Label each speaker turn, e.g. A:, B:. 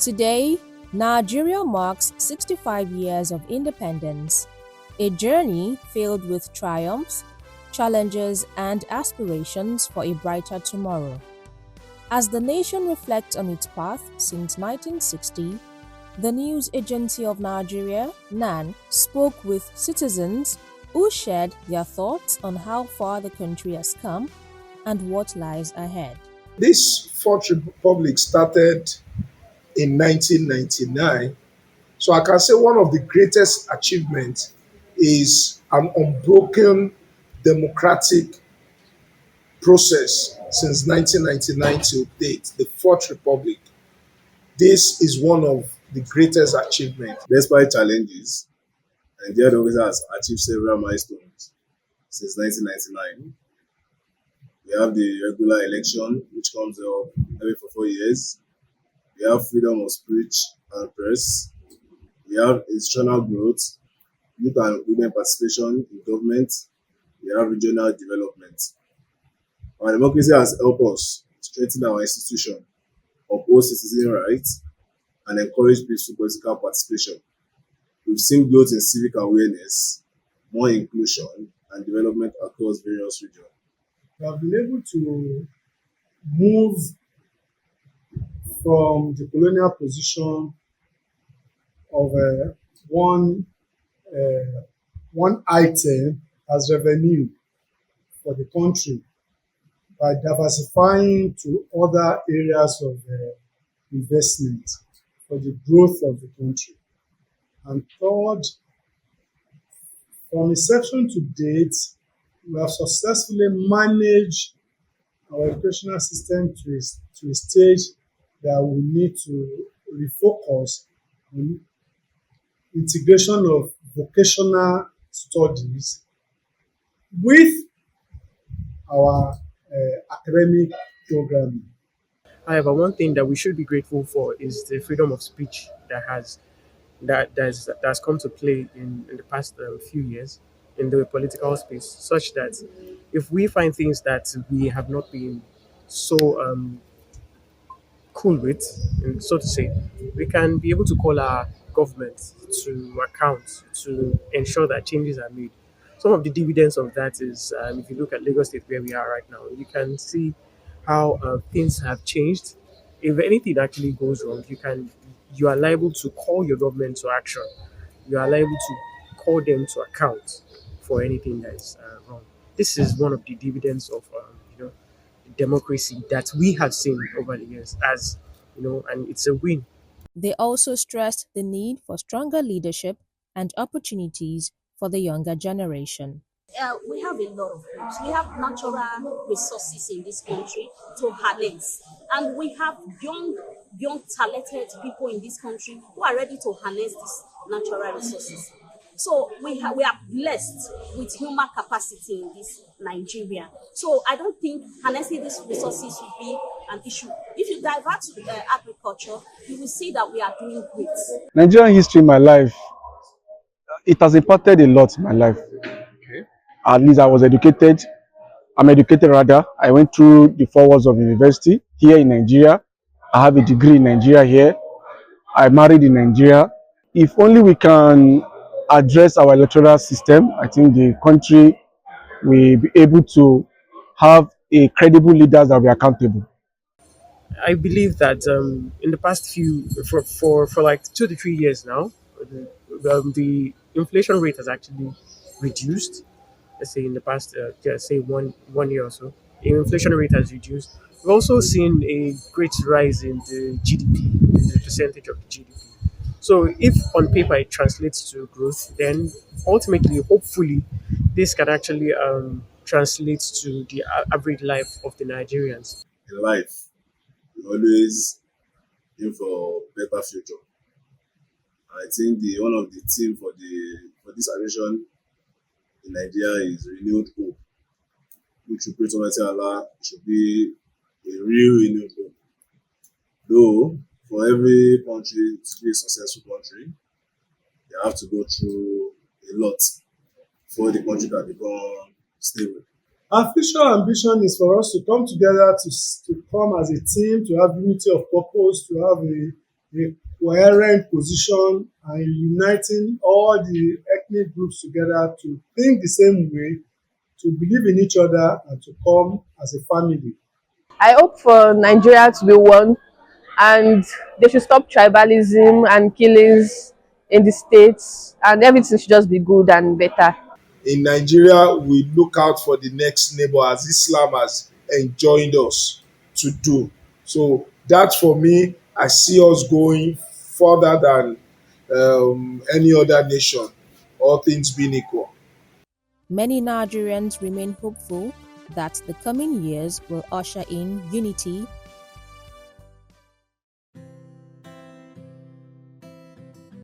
A: Today, Nigeria marks 65 years of independence, a journey filled with triumphs, challenges, and aspirations for a brighter tomorrow. As the nation reflects on its path since 1960, the News Agency of Nigeria, NAN, spoke with citizens who shared their thoughts on how far the country has come and what lies ahead.
B: This Fourth Republic started in 1999. So I can say one of the greatest achievements is an unbroken democratic process since 1999 till date, the Fourth Republic. This is one of the greatest achievements.
C: Despite challenges, Nigeria always has achieved several milestones since 1999. We have the regular election, which comes up every 4 years. We have freedom of speech and press. We have institutional growth, youth and women participation in government. We have regional development. Our democracy has helped us strengthen our institution, uphold citizen rights, and encourage peaceful political participation. We've seen growth in civic awareness, more inclusion, and development across various regions.
D: We have been able to move from the colonial position of one item as revenue for the country by diversifying to other areas of investment for the growth of the country. And third, from inception to date, we have successfully managed our educational system to a stage that we need to refocus on integration of vocational studies with our academic programming.
E: However, one thing that we should be grateful for is the freedom of speech that's come to play in the past few years in the political space, such that if we find things that we have not been so cool with, so to say, we can be able to call our government to account to ensure that changes are made. Some of the dividends of that is, if you look at Lagos State where we are right now, you can see how things have changed. If anything actually goes wrong, you are liable to call your government to action. You are liable to call them to account for anything that is wrong. This is one of the dividends of democracy that we have seen over the years, as and it's a win.
A: They also stressed the need for stronger leadership and opportunities for the younger generation.
F: We have a lot of groups. We have natural resources in this country to harness, and we have young, talented people in this country who are ready to harness these natural resources. So we are blessed with human capacity in this Nigeria. So I don't think harnessing these resources will be an issue. If you divert to agriculture, you will see that we are doing great.
G: Nigerian history in my life, it has impacted a lot in my life. At least I was educated. I'm educated rather. I went through the 4 walls of university here in Nigeria. I have a degree in Nigeria here. I married in Nigeria. If only we can address our electoral system, I think the country will be able to have a credible leaders that will be accountable.
E: I believe that in the past for like 2 to 3 years now, the inflation rate has actually reduced. Let's say in the past, say one year or so, the inflation rate has reduced. We've also seen a great rise in the GDP, in the percentage of the GDP. So if on paper it translates to growth, then ultimately, hopefully, this can actually translate to the average life of the Nigerians.
C: In life, we always aim for better future. I think the one of the theme for this admission in Nigeria is renewed hope, which we pray to Almighty Allah should be a real renewed hope. Though for every country to be a successful country, they have to go through a lot before the country can become stable.
D: Our future ambition is for us to come together to come as a team, to have unity of purpose, to have a coherent position and uniting all the ethnic groups together to think the same way, to believe in each other, and to come as a family.
H: I hope for Nigeria to be one, and they should stop tribalism and killings in the states, and everything should just be good and better.
B: In Nigeria, we look out for the next neighbor as Islam has enjoined us to do. So that for me, I see us going further than any other nation, all things being equal.
A: Many Nigerians remain hopeful that the coming years will usher in unity